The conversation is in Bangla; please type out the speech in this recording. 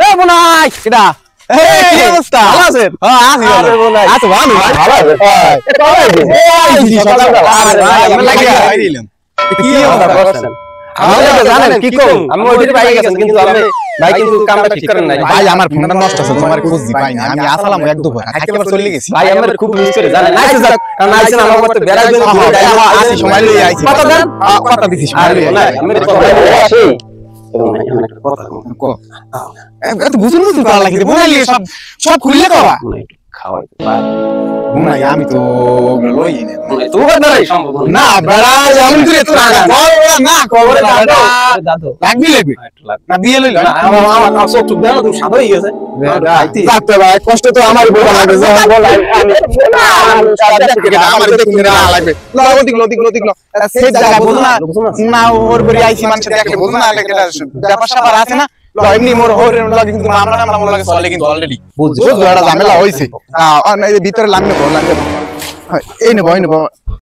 এ বোনাই কিডা এই কি অবস্থা ভালো আছেন হ্যাঁ আছি ভালো আছো ভালো ভালো আছে এ কবে এই সকালবেলা আরে ভাই আমি লাগিয়া ভাই দিলাম কি অবস্থা করছেন আমাদের জানেন কি কম আমি ওইদিকে ভাই গেছেন কিন্তু আমি ভাই কিন্তু কামটা ঠিক করেন নাই ভাই আমার ফোনটা নষ্ট আছে তোমার খুঁজি পাই না আমি আসলাম এক দুপুর একেবারে চলে গেছি ভাই আমরা খুব মিস করে জানেন নাইছে স্যার নাইছে আমার মতে বেড়াই জন্য আসি সময় লই আইছি কথা দেন কথা দিছি সময় লই না আমি কথা আসি কথা কো এত বুঝুন বুঝুন ভালো লাগে বুঝাইলি সব সব খুললে কবা খাওয়াই বুনাই আমি তো লই নে তো বাদাই সম্ভব না বড়া আমি তো এত না কবরে দাদু লাগবি লাগবি না দিয়ে লইল না আমার সব চুপ দেন তো সাদা হয়ে গেছে যাতে ভাই কষ্ট তো আমার বড় লাগবে যখন বলাই আমার দেখুন না লাগবে লদিক সেই জায়গা বুঝ না না ওর বড়ি আইছি মানুষ দেখলে বুঝ না লাগে ব্যাপার স্যাপার আছে না এমনি মোর হোর লাগে কিন্তু আমরা মনে লাগে চলে কিন্তু অলরেডি বুঝছো ঝামেলা হইছে ভিতরে লাগবে এই নেবো